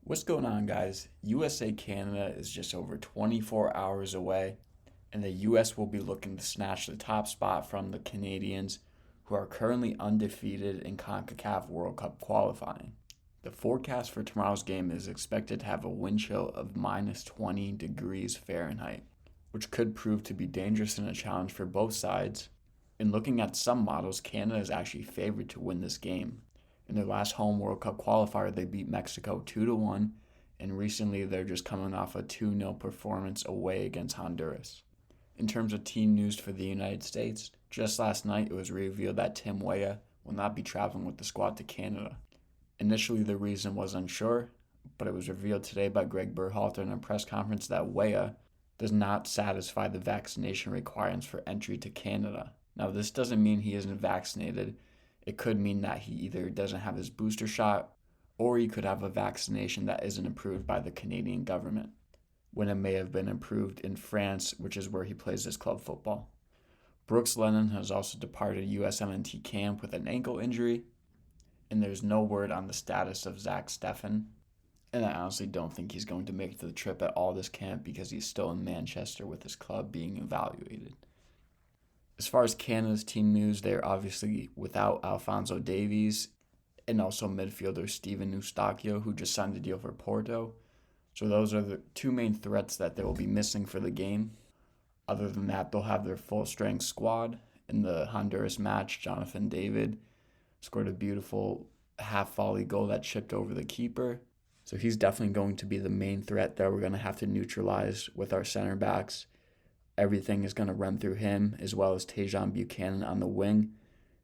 What's going on, guys? USA Canada is just over 24 hours away, and the US will be looking to snatch the top spot from the Canadians, who are currently undefeated in CONCACAF World Cup qualifying. The forecast for tomorrow's game is expected to have a wind chill of minus 20 degrees Fahrenheit, which could prove to be dangerous and a challenge for both sides. In looking at some models, Canada is actually favored to win this game. In their last home World Cup qualifier, they beat Mexico 2-1, and recently they're just coming off a 2-0 performance away against Honduras. In terms of team news for the United States, just last night it was revealed that Tim Weah will not be traveling with the squad to Canada. Initially, the reason was unsure, but it was revealed today by Greg Berhalter in a press conference that Weah does not satisfy the vaccination requirements for entry to Canada. Now, this doesn't mean he isn't vaccinated. It could mean that he either doesn't have his booster shot or he could have a vaccination that isn't approved by the Canadian government, when it may have been approved in France, which is where he plays his club football. Brooks Lennon has also departed USMNT camp with an ankle injury, and there's no word on the status of Zach Steffen. And I honestly don't think he's going to make it to the trip at all this camp because he's still in Manchester with his club being evaluated. As far as Canada's team news, they're obviously without Alphonso Davies and also midfielder Steven Eustáquio, who just signed a deal for Porto. So those are the two main threats that they will be missing for the game. Other than that, they'll have their full-strength squad. In the Honduras match, Jonathan David scored a beautiful half-volley goal that chipped over the keeper. So he's definitely going to be the main threat that we're going to have to neutralize with our center backs. Everything is going to run through him, as well as Tejan Buchanan on the wing,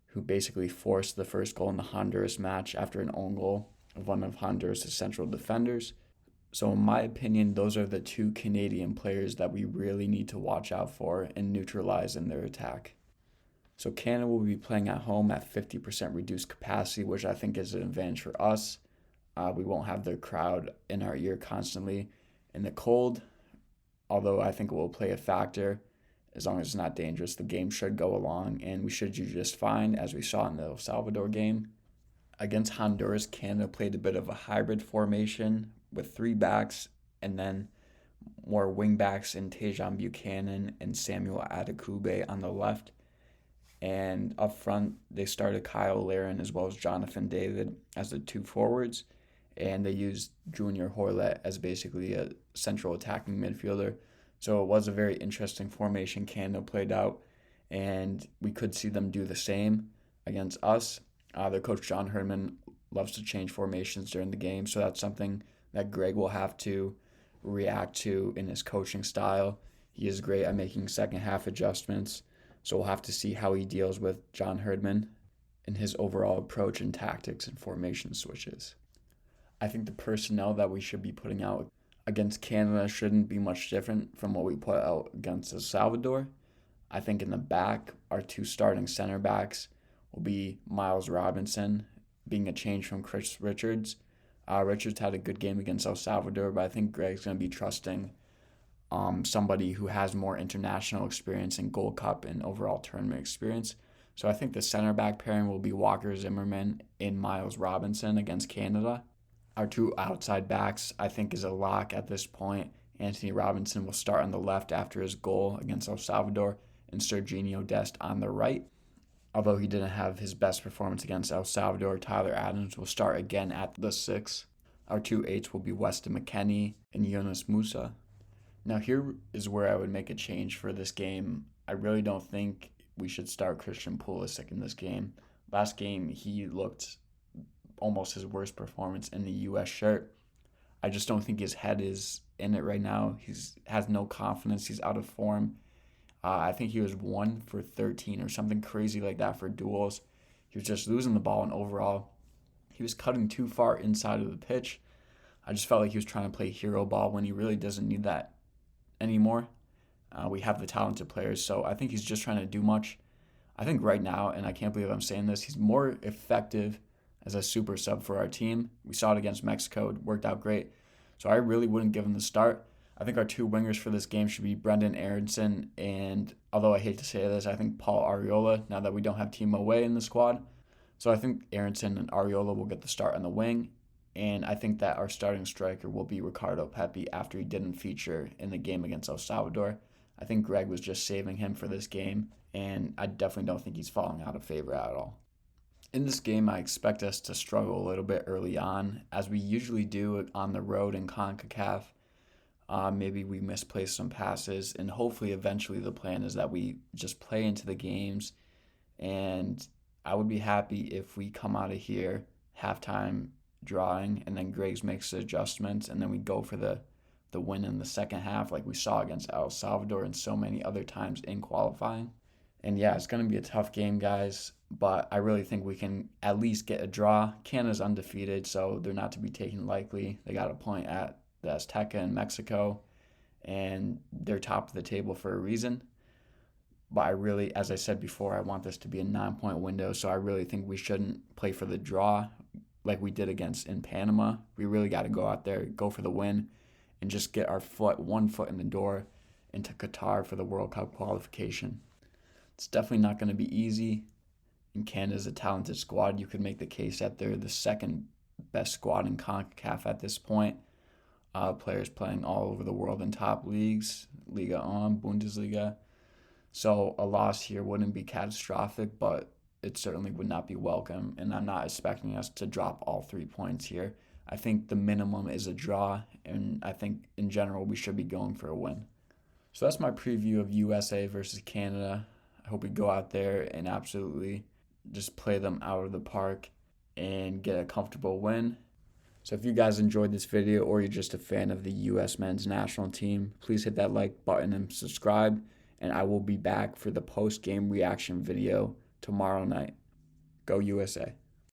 who basically forced the first goal in the Honduras match after an own goal of one of Honduras' central defenders. So in my opinion, those are the two Canadian players that we really need to watch out for and neutralize in their attack. So Canada will be playing at home at 50% reduced capacity, which I think is an advantage for us. We won't have the crowd in our ear constantly in the cold, although I think it will play a factor. As long as it's not dangerous, the game should go along, and we should do just fine, as we saw in the El Salvador game. Against Honduras, Canada played a bit of a hybrid formation with three backs and then more wing backs in Tejan Buchanan and Samuel Adekugbe on the left. And up front, they started Kyle Larin as well as Jonathan David as the two forwards, and they used Junior Hoilett as basically a central attacking midfielder. So it was a very interesting formation Canada played out, and we could see them do the same against us. Their coach John Herdman loves to change formations during the game, so that's something that Greg will have to react to in his coaching style. He is great at making second half adjustments, so we'll have to see how he deals with John Herdman and his overall approach and tactics and formation switches. I think the personnel that we should be putting out against Canada shouldn't be much different from what we put out against El Salvador. I think in the back, our two starting center backs will be Miles Robinson, being a change from Chris Richards. Richards had a good game against El Salvador, but I think Greg's going to be trusting somebody who has more international experience in Gold Cup and overall tournament experience. So I think the center back pairing will be Walker Zimmerman and Miles Robinson against Canada. Our two outside backs, I think, is a lock at this point. Anthony Robinson will start on the left after his goal against El Salvador, and Serginho Dest on the right. Although he didn't have his best performance against El Salvador, Tyler Adams will start again at the 6. Our two eights will be Weston McKennie and Yunus Musa. Now here is where I would make a change for this game. I really don't think we should start Christian Pulisic in this game. Last game, he looked almost his worst performance in the U.S. shirt. I just don't think his head is in it right now. He has no confidence. He's out of form. I think he was 1 for 13 or something crazy like that for duels. He was just losing the ball, and overall, he was cutting too far inside of the pitch. I just felt like he was trying to play hero ball when he really doesn't need that anymore. We have the talented players, so I think he's just trying to do much. I think right now, and I can't believe I'm saying this, he's more effective as a super sub for our team. We saw it against Mexico. It worked out great. So I really wouldn't give him the start. I think our two wingers for this game should be Brendan Aronson and, although I hate to say this, I think Paul Arriola, now that we don't have Timo Weah in the squad. So I think Aronson and Arriola will get the start on the wing. And I think that our starting striker will be Ricardo Pepi after he didn't feature in the game against El Salvador. I think Greg was just saving him for this game, and I definitely don't think he's falling out of favor at all. In this game, I expect us to struggle a little bit early on, as we usually do on the road in CONCACAF. Maybe we misplace some passes, and hopefully, eventually, the plan is that we just play into the games. And I would be happy if we come out of here halftime drawing, and then Griggs makes the adjustments, and then we go for the win in the second half, like we saw against El Salvador and so many other times in qualifying. And yeah, it's going to be a tough game, guys, but I really think we can at least get a draw. Canada's undefeated, so they're not to be taken lightly. They got a point at the Azteca in Mexico, and they're top of the table for a reason. But I really, as I said before, I want this to be a 9-point window, so I really think we shouldn't play for the draw like we did against in Panama. We really got to go out there, go for the win, and just get our one foot in the door into Qatar for the World Cup qualification. It's definitely not going to be easy. And Canada's a talented squad. You could make the case that they're the second best squad in CONCACAF at this point. Players playing all over the world in top leagues, Liga On, Bundesliga. So a loss here wouldn't be catastrophic, but it certainly would not be welcome. And I'm not expecting us to drop all 3 points here. I think the minimum is a draw, and I think in general we should be going for a win. So that's my preview of USA versus Canada. I hope we go out there and absolutely just play them out of the park and get a comfortable win. So if you guys enjoyed this video, or you're just a fan of the U.S. men's national team, please hit that like button and subscribe. And I will be back for the post-game reaction video tomorrow night. Go USA.